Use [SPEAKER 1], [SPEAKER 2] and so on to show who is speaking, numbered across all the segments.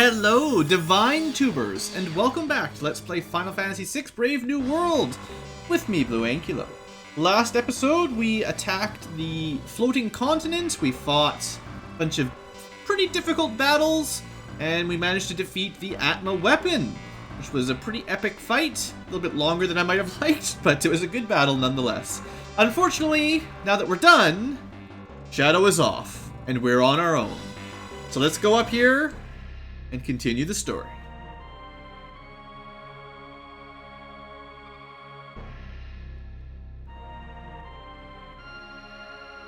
[SPEAKER 1] Hello, Divine Tubers, and welcome back to Let's Play Final Fantasy VI Brave New World with me, BlueAnkylo. Last episode, we attacked the floating continent, we fought a bunch of pretty difficult battles, and we managed to defeat the Atma weapon, which was a pretty epic fight, a little bit longer than I might have liked, but it was a good battle nonetheless. Unfortunately, now that we're done, Shadow is off, and we're on our own. So let's go up here and continue the story.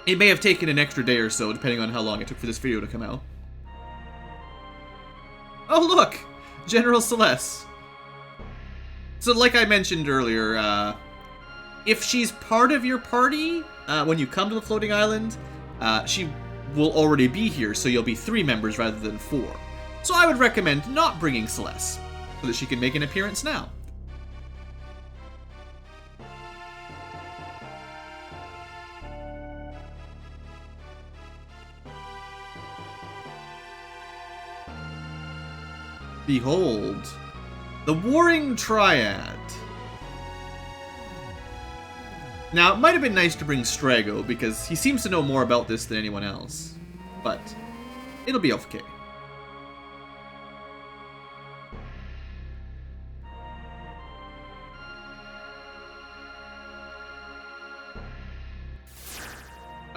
[SPEAKER 1] It may have taken an extra day or so, depending on how long it took for this video to come out. Oh look! General Celeste. So like I mentioned earlier, if she's part of your party, when you come to the floating island, she will already be here, so you'll be 3 members rather than 4. So I would recommend not bringing Celeste, so that she can make an appearance now. Behold, the Warring Triad. Now, it might have been nice to bring Strago, because he seems to know more about this than anyone else. But it'll be okay.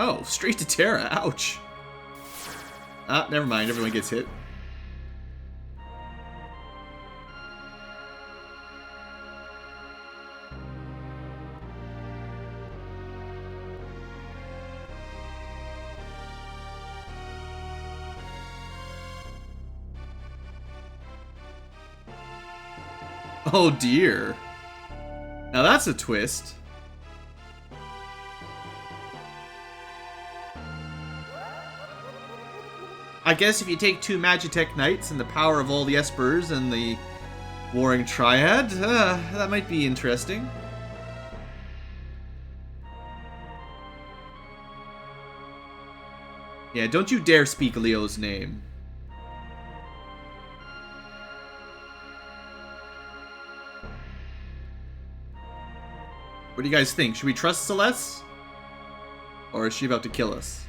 [SPEAKER 1] Oh, straight to Terra. Ouch. Ah, never mind. Everyone gets hit. Oh dear. Now that's a twist. I guess if you take 2 Magitech Knights and the power of all the Espers and the Warring Triad, that might be interesting. Yeah, don't you dare speak Leo's name. What do you guys think? Should we trust Celeste? Or is she about to kill us?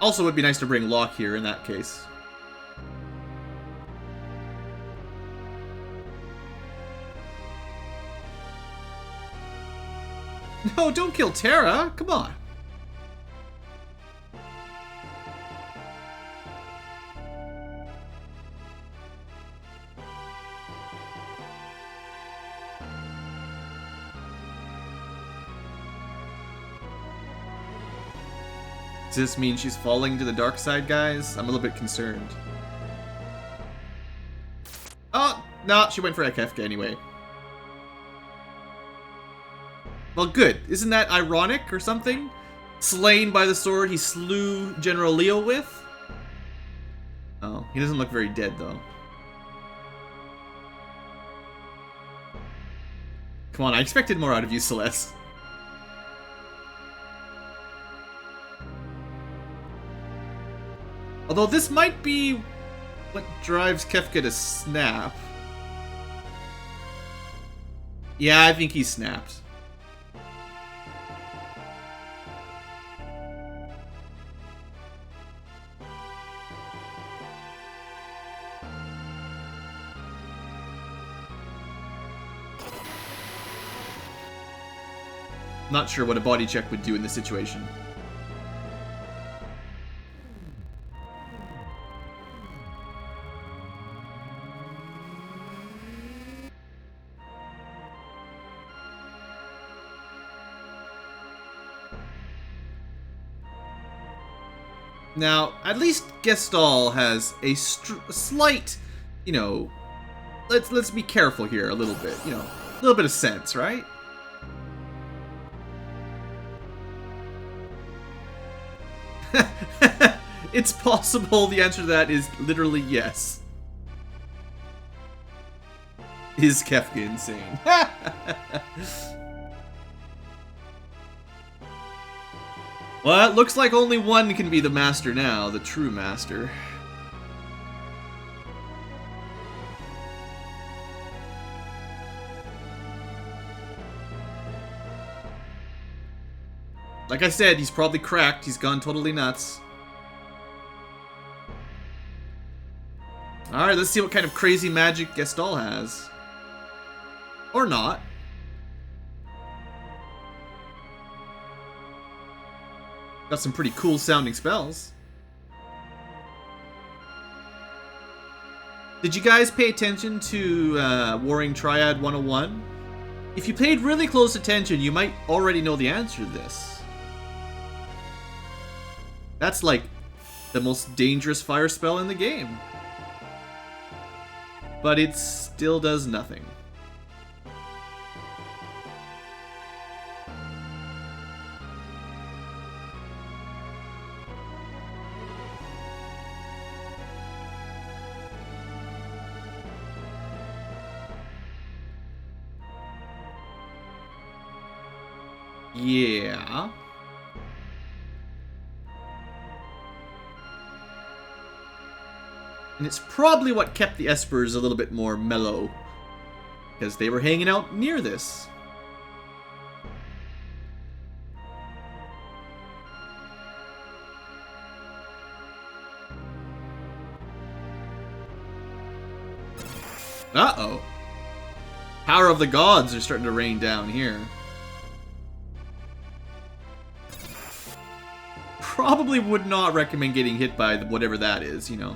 [SPEAKER 1] Also, it would be nice to bring Locke here in that case. No, don't kill Terra! Come on! Does this mean she's falling to the dark side, guys? I'm a little bit concerned. Oh, no, she went for a Kefka anyway. Well, good. Isn't that ironic or something? Slain by the sword he slew General Leo with? Oh, he doesn't look very dead, though. Come on, I expected more out of you, Celeste. Although this might be what drives Kefka to snap. Yeah, I think he snapped. Not sure what a body check would do in this situation. Now, at least Gestahl has a slight, you know, let's be careful here a little bit, you know, a little bit of sense, right? It's possible the answer to that is literally yes. Is Kefka insane? Well, it looks like only one can be the master now, the true master. Like I said, he's probably cracked. He's gone totally nuts. Alright, let's see what kind of crazy magic Gestahl has. Or not. Got some pretty cool sounding spells. Did you guys pay attention to Warring Triad 101? If you paid really close attention, you might already know the answer to this. That's like the most dangerous fire spell in the game. But it still does nothing. Yeah. And it's probably what kept the Espers a little bit more mellow, because they were hanging out near this. Uh-oh. Power of the gods are starting to rain down here. Probably would not recommend getting hit by whatever that is, you know.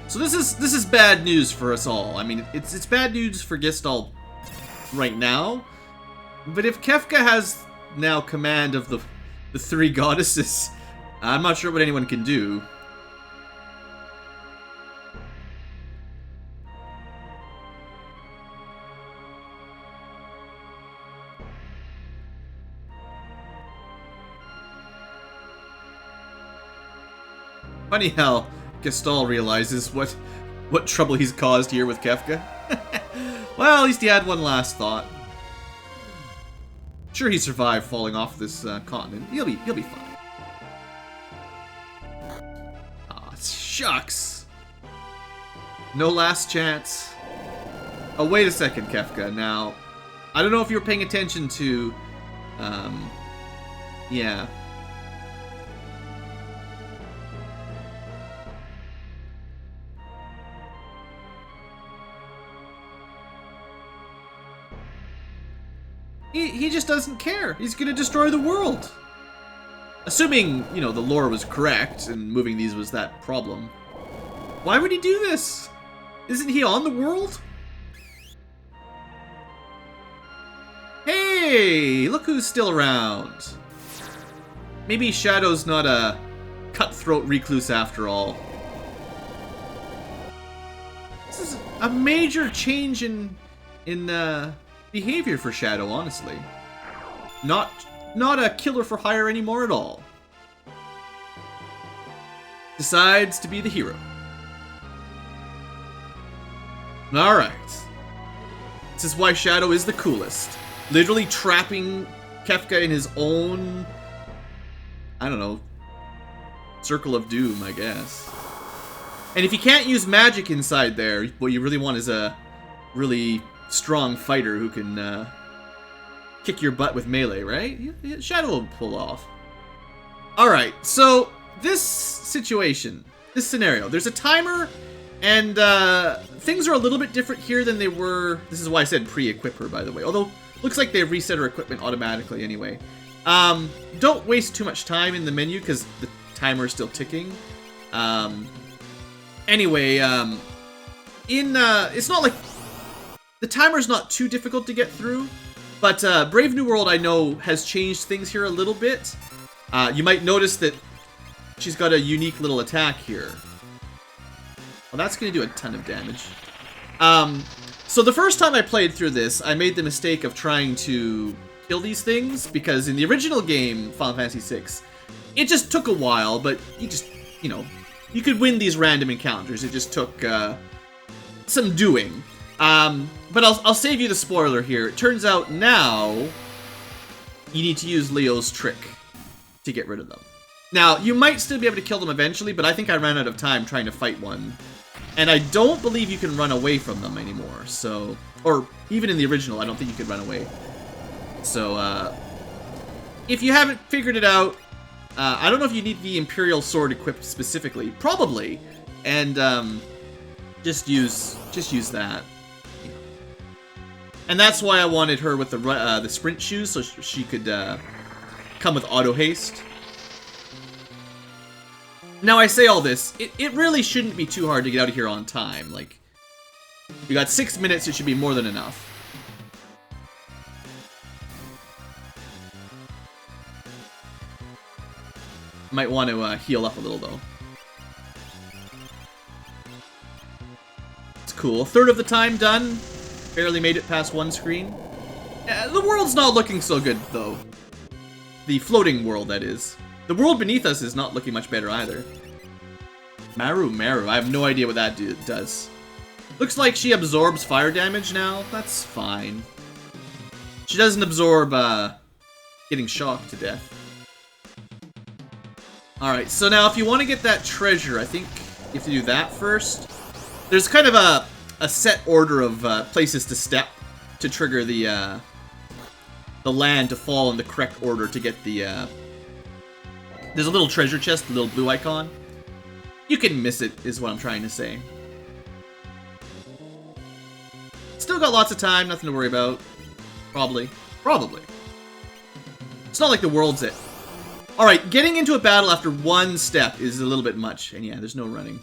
[SPEAKER 1] So this is bad news for us all. I mean, it's bad news for Gestahl right now. But if Kefka has now command of the three goddesses, I'm not sure what anyone can do. Funny how Gestahl realizes what trouble he's caused here with Kefka. Well, at least he had one last thought. Sure, he survived falling off this continent. He'll be fine. Aw, shucks. No last chance. Oh, wait a second, Kefka. Now, I don't know if you were paying attention to, yeah. He just doesn't care. He's gonna destroy the world. Assuming, you know, the lore was correct and moving these was that problem. Why would he do this? Isn't he on the world? Hey, look who's still around. Maybe Shadow's not a cutthroat recluse after all. This is a major change in behavior for Shadow, honestly. Not a killer for hire anymore at all. Decides to be the hero. Alright. This is why Shadow is the coolest. Literally trapping Kefka in his own, I don't know, circle of doom, I guess. And if you can't use magic inside there, what you really want is a really strong fighter who can kick your butt with melee, right? Shadow will pull off. Alright, so this situation, this scenario, there's a timer, and things are a little bit different here than they were. This is why I said pre-equip her, by the way. Although, looks like they reset her equipment automatically anyway. Don't waste too much time in the menu, because the timer is still ticking. Anyway, it's not like the timer's not too difficult to get through, but Brave New World, I know, has changed things here a little bit. You might notice that she's got a unique little attack here. Well, that's going to do a ton of damage. So the first time I played through this, I made the mistake of trying to kill these things, because in the original game, Final Fantasy VI, it just took a while, but you just, you know, you could win these random encounters. It just took some doing. But I'll save you the spoiler here. It turns out now you need to use Leo's trick to get rid of them. Now, you might still be able to kill them eventually, but I think I ran out of time trying to fight one. And I don't believe you can run away from them anymore, so... Or, even in the original, I don't think you could run away. So, if you haven't figured it out, I don't know if you need the Imperial Sword equipped specifically. Probably. And, just use that. And that's why I wanted her with the sprint shoes, so she could, come with auto haste. Now, I say all this, it really shouldn't be too hard to get out of here on time. Like, you got 6 minutes, it should be more than enough. Might want to heal up a little, though. It's cool. A third of the time done. Barely made it past one screen. The world's not looking so good, though. The floating world, that is. The world beneath us is not looking much better either. Maru. I have no idea what that does. Looks like she absorbs fire damage now. That's fine. She doesn't absorb getting shocked to death. Alright, so now if you want to get that treasure, I think you have to do that first. There's kind of a set order of places to step to trigger the land to fall in the correct order to get the... There's a little treasure chest, a little blue icon. You can miss it, is what I'm trying to say. Still got lots of time, nothing to worry about. Probably. It's not like the world's it. Alright, getting into a battle after one step is a little bit much. And yeah, there's no running.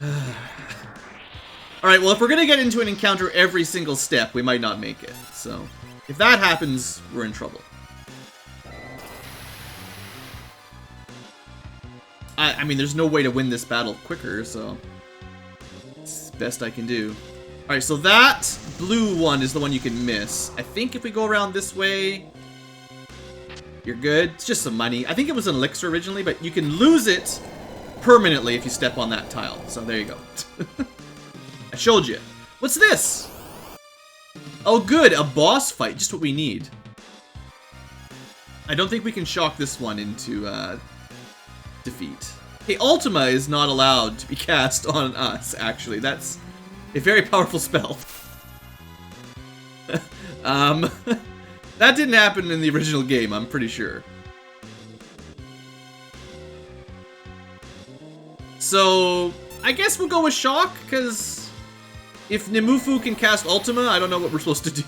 [SPEAKER 1] Alright, well, if we're gonna get into an encounter every single step, we might not make it. So, if that happens, we're in trouble. I mean, there's no way to win this battle quicker, so... It's the best I can do. Alright, so that blue one is the one you can miss. I think if we go around this way... You're good. It's just some money. I think it was an elixir originally, but you can lose it permanently if you step on that tile. So there you go. I showed you. What's this? Oh good, a boss fight. Just what we need. I don't think we can shock this one into defeat. Hey, Ultima is not allowed to be cast on us, actually. That's a very powerful spell. That didn't happen in the original game, I'm pretty sure. So, I guess we'll go with Shock, because if Nemufu can cast Ultima, I don't know what we're supposed to do.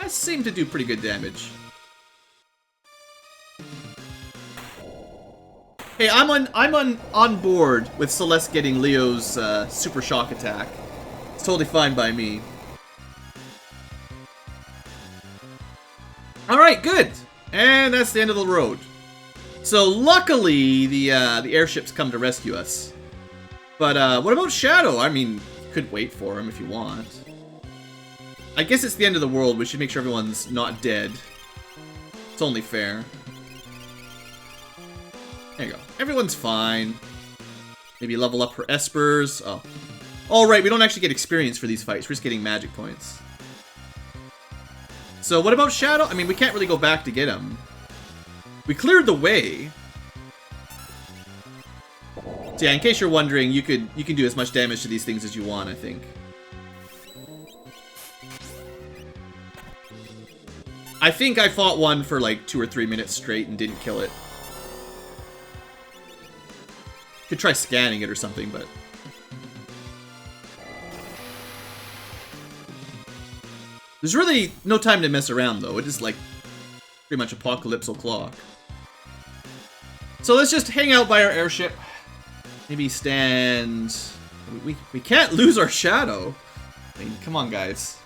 [SPEAKER 1] That seemed to do pretty good damage. Hey, I'm on board with Celeste getting Leo's super shock attack. It's totally fine by me. Alright, good! And that's the end of the road. So luckily, the airships come to rescue us. But what about Shadow? I mean, you could wait for him if you want. I guess it's the end of the world. We should make sure everyone's not dead. It's only fair. There you go. Everyone's fine. Maybe level up her Espers. Oh. Alright, we don't actually get experience for these fights. We're just getting magic points. So what about Shadow? I mean, we can't really go back to get him. We cleared the way. So yeah, in case you're wondering, you can do as much damage to these things as you want, I think. I think I fought one for like 2 or 3 minutes straight and didn't kill it. Could try scanning it or something, but... There's really no time to mess around, though. It is, like, pretty much apocalypsal clock. So let's just hang out by our airship. Maybe stand... We can't lose our Shadow. I mean, come on, guys.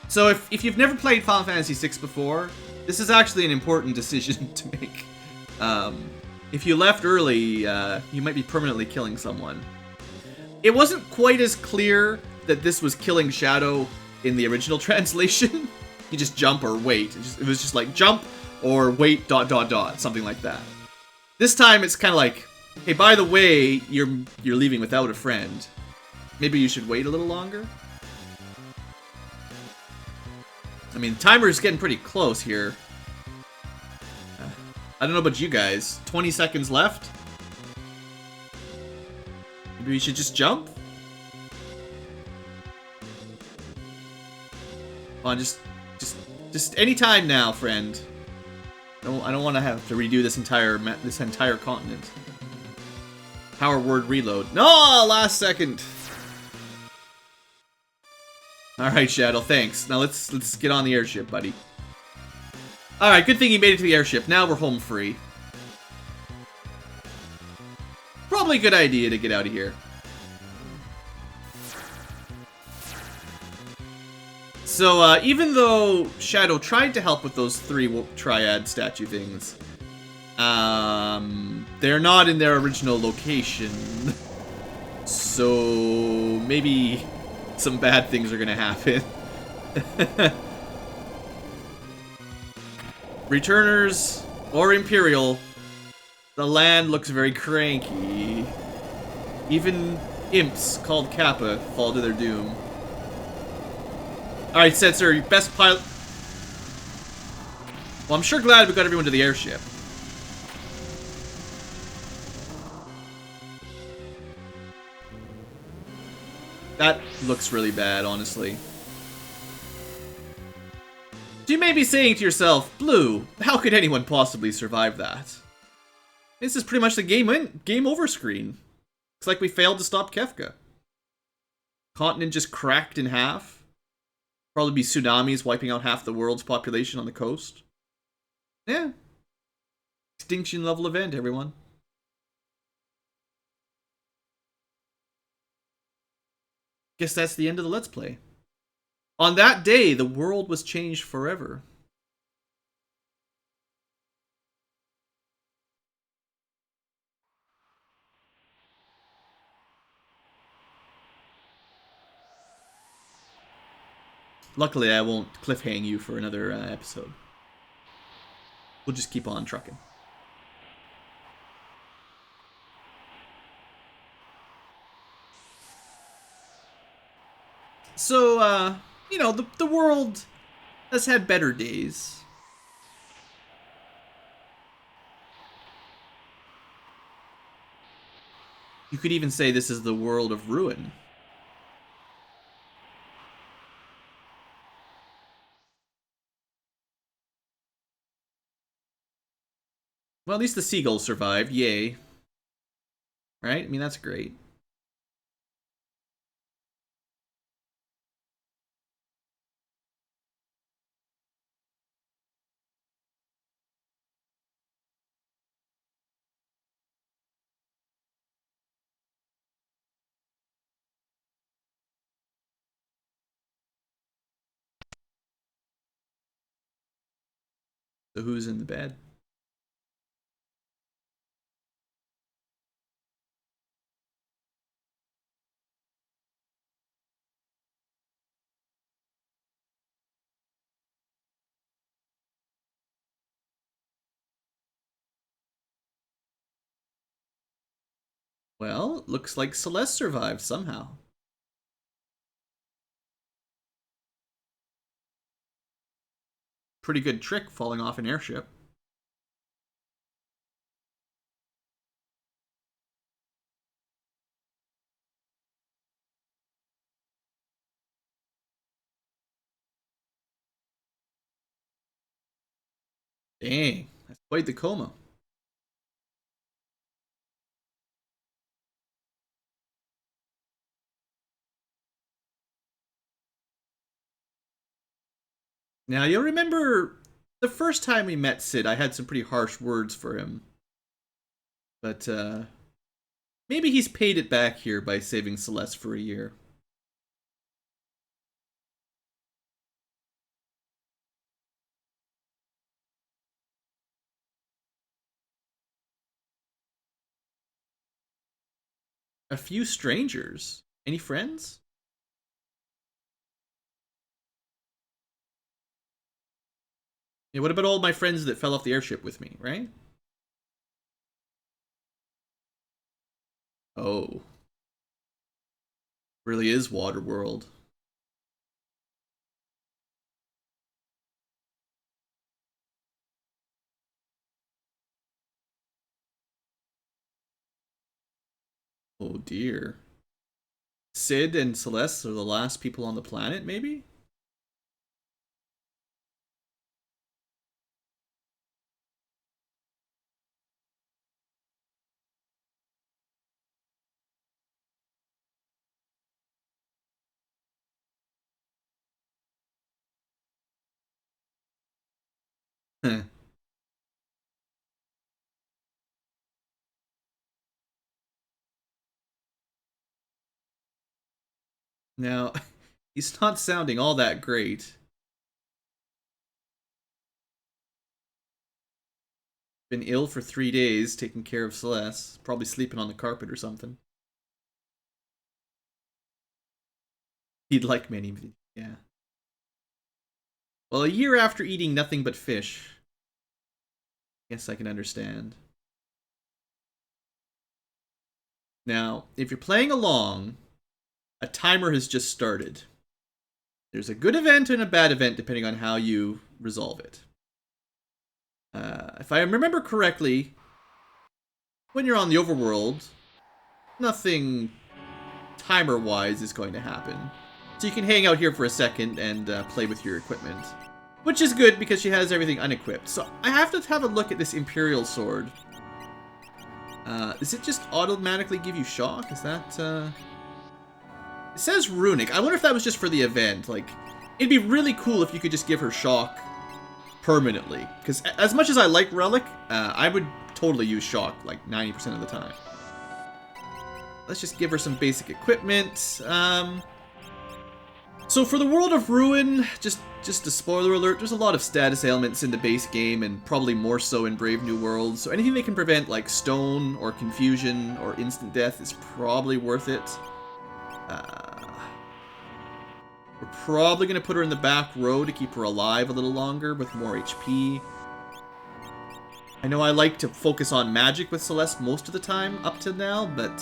[SPEAKER 1] So if you've never played Final Fantasy VI before, this is actually an important decision to make. If you left early, you might be permanently killing someone. It wasn't quite as clear that this was killing Shadow in the original translation. You just jump or wait. It was just like jump or wait ... something like that. This time it's kind of like, hey, by the way, you're leaving without a friend. Maybe you should wait a little longer. I mean, timer's getting pretty close here. I don't know about you guys. 20 seconds left? Maybe we should just jump? Come on, just any time now, friend. I don't want to have to redo this entire continent. Power word reload. No, last second. All right, Shadow. Thanks. Now let's get on the airship, buddy. All right, good thing you made it to the airship. Now we're home free. Probably a good idea to get out of here. So, even though Shadow tried to help with those 3 triad statue things, they're not in their original location. So, maybe some bad things are gonna happen. Returners, or Imperial, the land looks very cranky. Even imps called Kappa fall to their doom. Alright, Sensor, best pilot. Well, I'm sure glad we got everyone to the airship. That looks really bad, honestly. You may be saying to yourself, Blue, how could anyone possibly survive that? This is pretty much the game over screen. Looks like we failed to stop Kefka. Continent just cracked in half. Probably be tsunamis wiping out half the world's population on the coast. Yeah. Extinction level event, everyone. Guess that's the end of the Let's Play. On that day, the world was changed forever. Luckily, I won't cliffhang you for another episode. We'll just keep on trucking. So, you know, the world has had better days. You could even say this is the world of ruin. Well, at least the seagulls survived. Yay. Right? I mean, that's great. So who's in the bed? Well, looks like Celeste survived somehow. Pretty good trick falling off an airship. Dang, that's quite the coma. Now, you'll remember the first time we met Sid, I had some pretty harsh words for him. But, maybe he's paid it back here by saving Celeste for a year. A few strangers? Any friends? Yeah, what about all my friends that fell off the airship with me, right? Oh. Really is Waterworld. Oh dear. Sid and Celeste are the last people on the planet, maybe? Now, he's not sounding all that great. Been ill for 3 days, taking care of Celeste. Probably sleeping on the carpet or something. He'd like many, yeah. Well, a year after eating nothing but fish. Guess I can understand. Now, if you're playing along, a timer has just started. There's a good event and a bad event depending on how you resolve it. If I remember correctly, when you're on the overworld, nothing timer-wise is going to happen. So you can hang out here for a second and play with your equipment. Which is good because she has everything unequipped. So I have to have a look at this Imperial Sword. Does it just automatically give you shock? Is that, It says runic. I wonder if that was just for the event. Like, it'd be really cool if you could just give her shock permanently. Because as much as I like Relic, I would totally use shock like 90% of the time. Let's just give her some basic equipment. So for the World of Ruin, just a spoiler alert, there's a lot of status ailments in the base game, and probably more so in Brave New World. So anything that can prevent like stone or confusion or instant death is probably worth it. We're probably going to put her in the back row to keep her alive a little longer with more HP. I know I like to focus on magic with Celeste most of the time up to now, but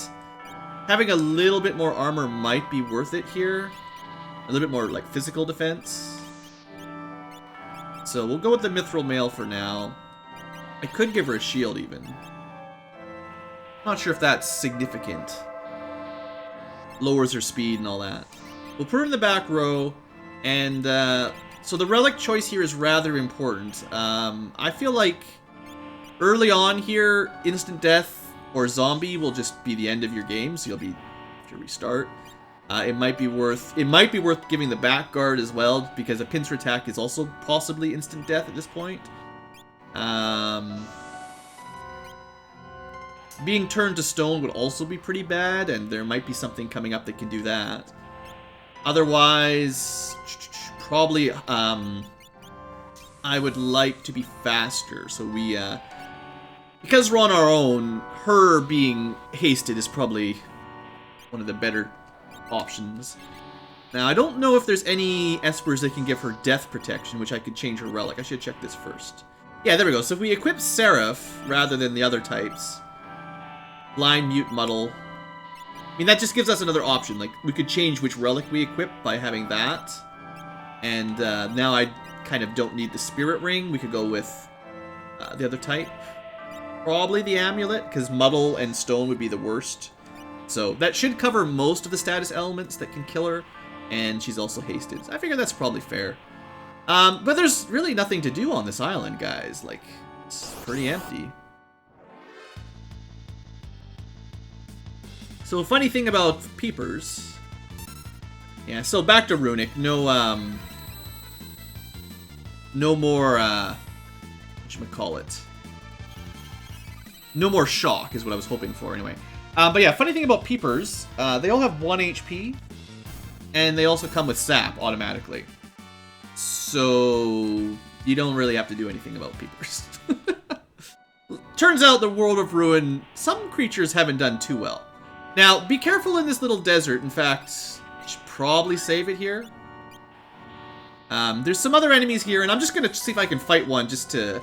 [SPEAKER 1] having a little bit more armor might be worth it here. A little bit more like physical defense. So we'll go with the Mithril Mail for now. I could give her a shield even. Not sure if that's significant. Lowers her speed and all that. We'll put her in the back row, and so the relic choice here is rather important. I feel like early on here, instant death or zombie will just be the end of your game, so you'll have to restart. It might be worth giving the back guard as well, because a pincer attack is also possibly instant death at this point. Being turned to stone would also be pretty bad, and there might be something coming up that can do that. Otherwise, probably I would like to be faster, so we because we're on our own, her being hasted is probably one of the better options. Now, I don't know if there's any espers that can give her death protection, which I could change her relic. I should check this first. Yeah, there we go. So if we equip Seraph rather than the other types, blind, mute, muddle. I mean, that just gives us another option. Like, we could change which relic we equip by having that. And now I kind of don't need the spirit ring. We could go with the other type. Probably the amulet, because muddle and stone would be the worst. So that should cover most of the status elements that can kill her. And she's also hasted. I figure that's probably fair. But there's really nothing to do on this island, guys. Like, it's pretty empty. So, funny thing about peepers. Yeah, so back to Runic. No more, whatchamacallit. No more shock is what I was hoping for, anyway. But yeah, funny thing about peepers, they all have 1 HP. And they also come with sap automatically. So, you don't really have to do anything about peepers. Turns out the World of Ruin, some creatures haven't done too well. Now, be careful in this little desert. In fact, I should probably save it here. There's some other enemies here, and I'm just going to see if I can fight one just to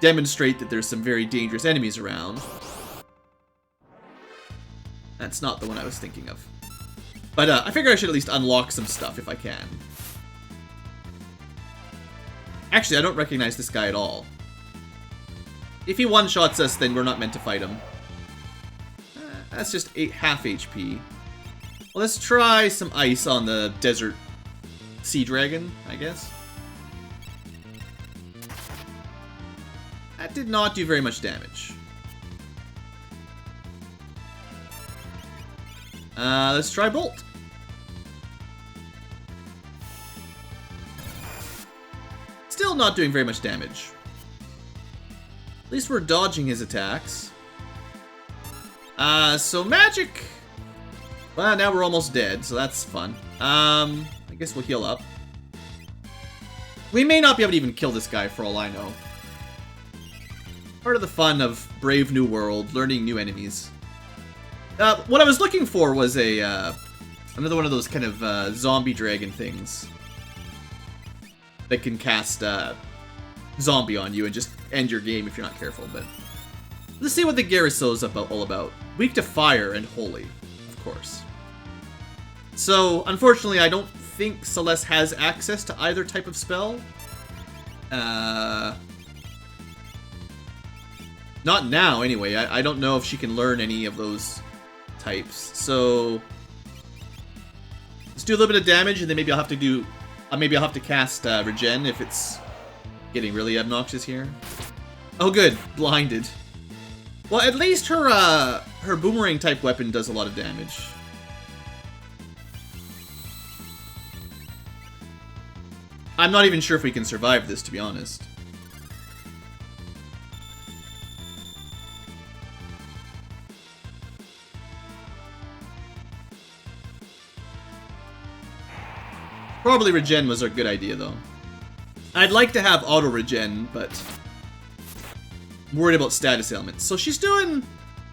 [SPEAKER 1] demonstrate that there's some very dangerous enemies around. That's not the one I was thinking of. But I figure I should at least unlock some stuff if I can. Actually, I don't recognize this guy at all. If he one-shots us, then we're not meant to fight him. That's just half HP. Well, let's try some ice on the desert sea dragon, I guess. That did not do very much damage. Let's try Bolt. Still not doing very much damage. At least we're dodging his attacks. So magic. Well, now we're almost dead, so that's fun. I guess we'll heal up. We may not be able to even kill this guy for all I know. Part of the fun of Brave New World, learning new enemies. What I was looking for was a another one of those kind of zombie dragon things that can cast zombie on you and just end your game if you're not careful. But let's see what the Gestahl is all about. Weak to fire and holy, of course. So unfortunately, I don't think Celeste has access to either type of spell. Not now, anyway. I don't know if she can learn any of those types. So let's do a little bit of damage, and then maybe I'll have to do. Maybe I'll have to cast Regen if it's getting really obnoxious here. Oh, good, blinded. Well, at least her boomerang type weapon does a lot of damage. I'm not even sure if we can survive this, to be honest. Probably regen was a good idea, though. I'd like to have auto regen, but I'm worried about status ailments. So she's doing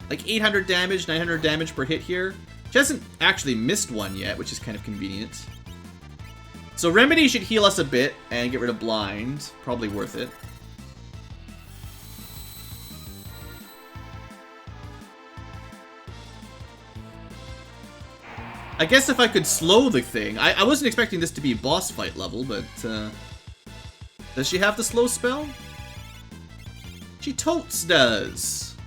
[SPEAKER 1] like 800 damage, 900 damage per hit here. She hasn't actually missed one yet, which is kind of convenient. So Remedy should heal us a bit and get rid of Blind. Probably worth it. I guess if I could slow the thing. I wasn't expecting this to be boss fight level, but does she have the slow spell? She totes does.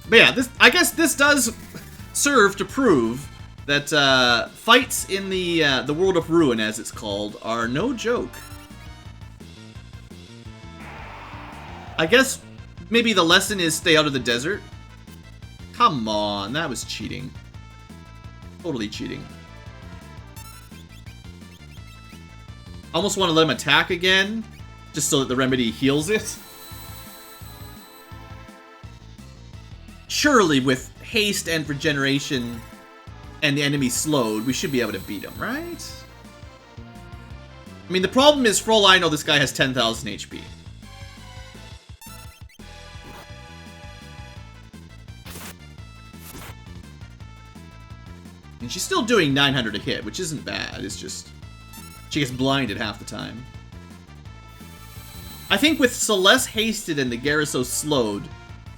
[SPEAKER 1] But yeah, I guess this does serve to prove that fights in the World of Ruin, as it's called, are no joke. I guess maybe the lesson is stay out of the desert. Come on, that was cheating. Totally cheating. Almost want to let him attack again, just so that the Remedy heals it. Surely with haste and regeneration and the enemy slowed, we should be able to beat him, right? I mean, the problem is, for all I know, this guy has 10,000 HP. And she's still doing 900 a hit, which isn't bad. It's just she gets blinded half the time. I think with Celeste hasted and the Gestahl slowed,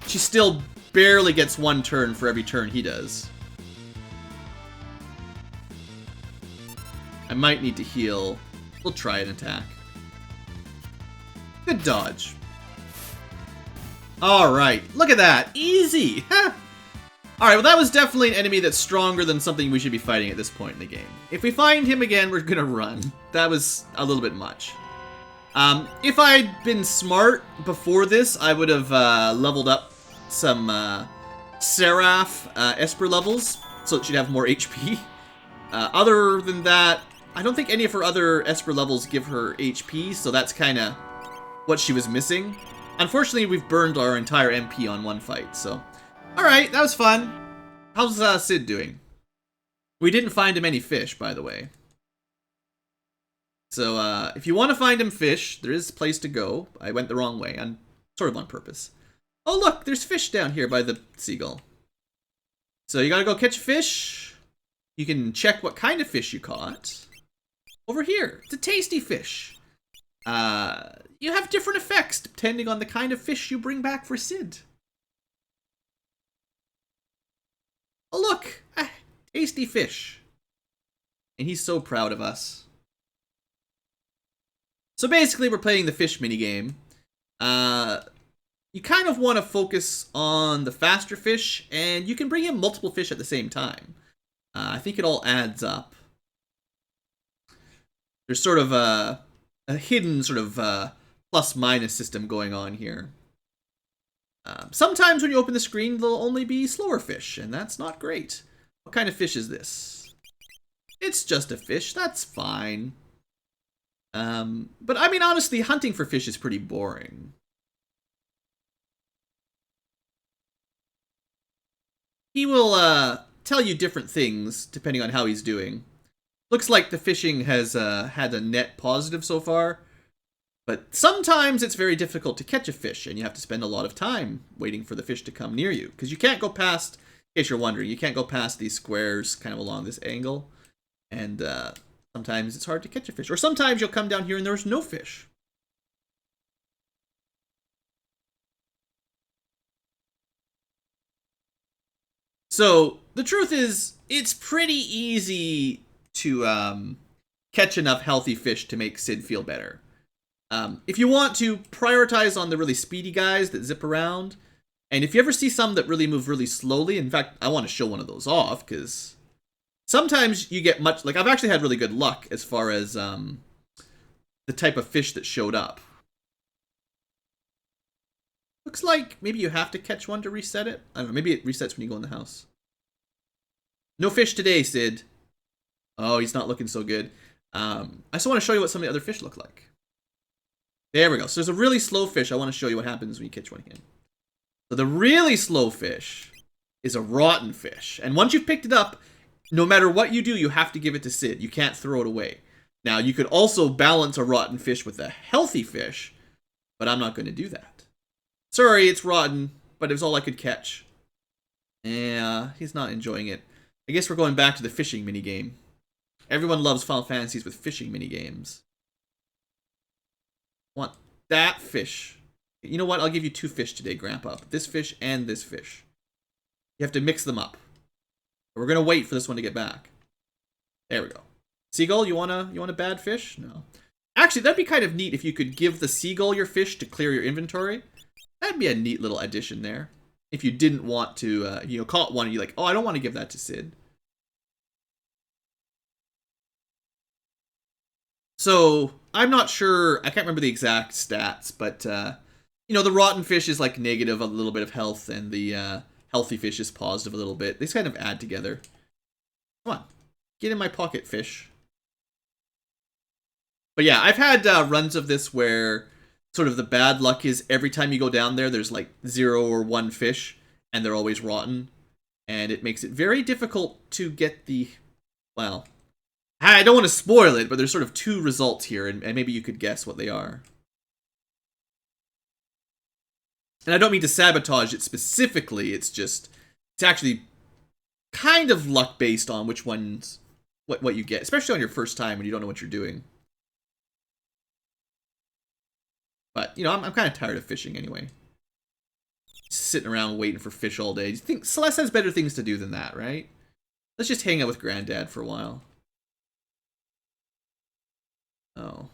[SPEAKER 1] she still barely gets one turn for every turn he does. I might need to heal. We'll try an attack. Good dodge. Alright, look at that. Easy! Alright, well that was definitely an enemy that's stronger than something we should be fighting at this point in the game. If we find him again, we're gonna run. That was a little bit much. If I'd been smart before this, I would have leveled up some Seraph Esper levels, so that she'd have more HP. Other than that, I don't think any of her other Esper levels give her HP, so that's kind of what she was missing. Unfortunately, we've burned our entire MP on one fight, so... Alright, that was fun. How's Sid doing? We didn't find him any fish, by the way. So, if you want to find him fish, there is a place to go. I went the wrong way, sort of on purpose. Oh look, there's fish down here by the seagull. So you gotta go catch fish. You can check what kind of fish you caught. Over here, it's a tasty fish. You have different effects depending on the kind of fish you bring back for Sid. Oh look, tasty fish. And he's so proud of us. So basically we're playing the fish minigame. you kind of want to focus on the faster fish, and you can bring in multiple fish at the same time. I think it all adds up. There's sort of a hidden sort of plus-minus system going on here. Sometimes when you open the screen, there'll only be slower fish, and that's not great. What kind of fish is this? It's just a fish, that's fine. But I mean, honestly, hunting for fish is pretty boring. He will tell you different things depending on how he's doing. Looks like the fishing has had a net positive so far. But sometimes it's very difficult to catch a fish, and you have to spend a lot of time waiting for the fish to come near you. Because you can't go past, in case you're wondering, you can't go past these squares kind of along this angle. And sometimes it's hard to catch a fish. Or sometimes you'll come down here and there's no fish. So, the truth is, it's pretty easy to catch enough healthy fish to make Sid feel better. If you want to prioritize on the really speedy guys that zip around, and if you ever see some that really move really slowly, in fact, I want to show one of those off, because sometimes you get much, like I've actually had really good luck as far as the type of fish that showed up. Looks like maybe you have to catch one to reset it. I don't know, maybe it resets when you go in the house. No fish today, Sid. Oh, he's not looking so good. I just want to show you what some of the other fish look like. There we go. So there's a really slow fish. I want to show you what happens when you catch one again. So the really slow fish is a rotten fish. And once you've picked it up, no matter what you do, you have to give it to Sid. You can't throw it away. Now, you could also balance a rotten fish with a healthy fish, but I'm not going to do that. Sorry, it's rotten, but it was all I could catch. Yeah, he's not enjoying it. I guess we're going back to the fishing minigame. Everyone loves Final Fantasies with fishing minigames. Want that fish. You know what? I'll give you 2 fish today, Grandpa. This fish and this fish. You have to mix them up. We're gonna wait for this one to get back. There we go. Seagull, you want a bad fish? No. Actually, that'd be kind of neat if you could give the seagull your fish to clear your inventory. That'd be a neat little addition there. If you didn't want to, caught one and you're like, oh, I don't want to give that to Sid. So, I'm not sure, I can't remember the exact stats, but, the rotten fish is like negative a little bit of health, and the healthy fish is positive a little bit. They kind of add together. Come on, get in my pocket, fish. But yeah, I've had runs of this where sort of the bad luck is every time you go down there, there's like 0 or 1 fish, and they're always rotten. And it makes it very difficult to get the, well, I don't want to spoil it, but there's sort of 2 results here, and maybe you could guess what they are. And I don't mean to sabotage it specifically, it's actually kind of luck based on which ones, what you get, especially on your first time when you don't know what you're doing. But, I'm kind of tired of fishing anyway. Just sitting around waiting for fish all day. Do you think Celeste has better things to do than that, right? Let's just hang out with Granddad for a while. Oh.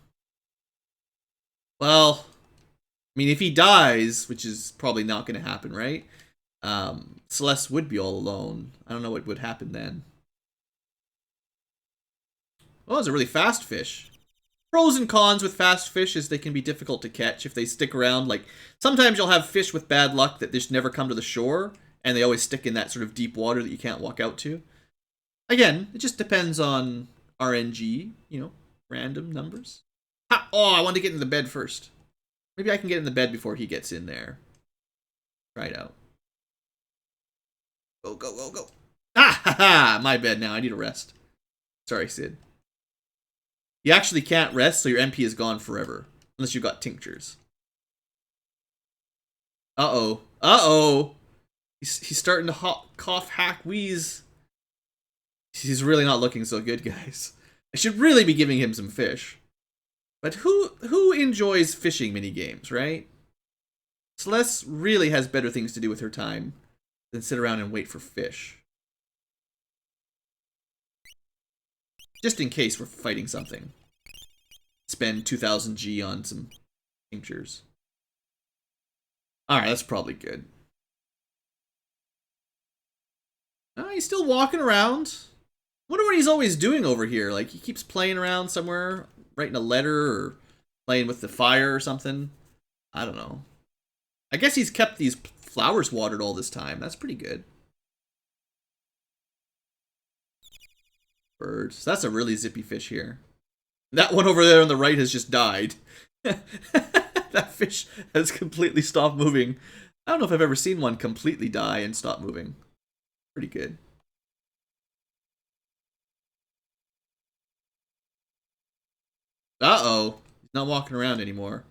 [SPEAKER 1] Well, I mean, if he dies, which is probably not going to happen, right? Celeste would be all alone. I don't know what would happen then. Oh, it's a really fast fish. Pros and cons with fast fish is they can be difficult to catch if they stick around. Like, sometimes you'll have fish with bad luck that just never come to the shore, and they always stick in that sort of deep water that you can't walk out to. Again, it just depends on RNG, random numbers. Ha! Oh, I wanted to get in the bed first. Maybe I can get in the bed before he gets in there. Try it out. Go, go, go, go. Ah, ha, ha! My bed now. I need a rest. Sorry, Sid. You actually can't rest, so your MP is gone forever. Unless you've got tinctures. Uh-oh. Uh-oh! He's starting to cough, hack, wheeze. He's really not looking so good, guys. I should really be giving him some fish. But who enjoys fishing minigames, right? Celeste really has better things to do with her time than sit around and wait for fish. Just in case we're fighting something. Spend 2,000 G on some tinctures. Alright, that's probably good. He's still walking around. Wonder what he's always doing over here. Like, he keeps playing around somewhere, writing a letter, or playing with the fire or something. I don't know. I guess he's kept these flowers watered all this time. That's pretty good. Birds. That's a really zippy fish here. That one over there on the right has just died. That fish has completely stopped moving. I don't know if I've ever seen one completely die and stop moving. Pretty good. Uh-oh. He's not walking around anymore.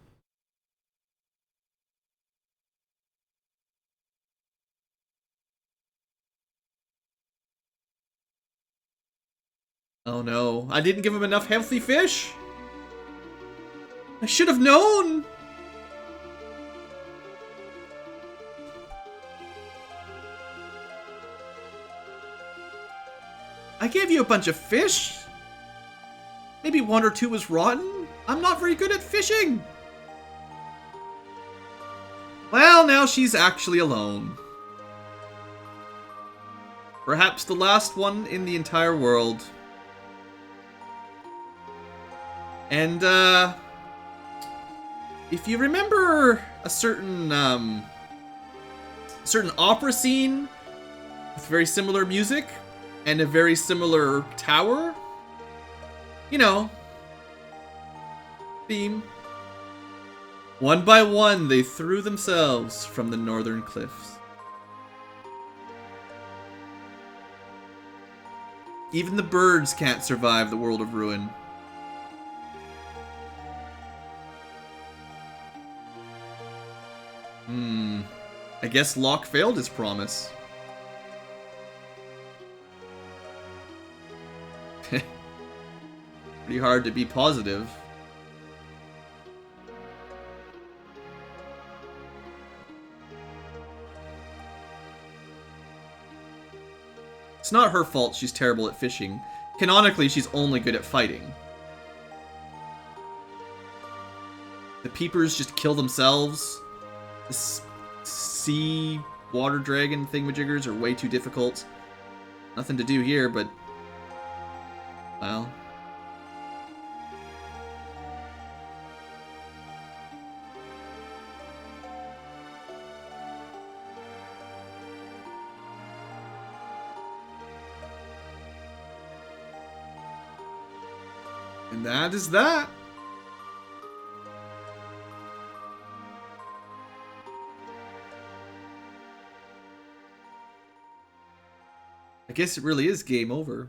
[SPEAKER 1] Oh no. I didn't give him enough healthy fish? I should have known! I gave you a bunch of fish. Maybe one or two was rotten. I'm not very good at fishing. Well, now she's actually alone. Perhaps the last one in the entire world. And, if you remember a certain opera scene with very similar music and a very similar tower, you know, theme. One by one, they threw themselves from the northern cliffs. Even the birds can't survive the world of ruin. I guess Locke failed his promise. Pretty hard to be positive. It's not her fault she's terrible at fishing. Canonically, she's only good at fighting. The peepers just kill themselves. This sea water dragon thingamajiggers are way too difficult. Nothing to do here, but... well... and that is that. I guess it really is game over.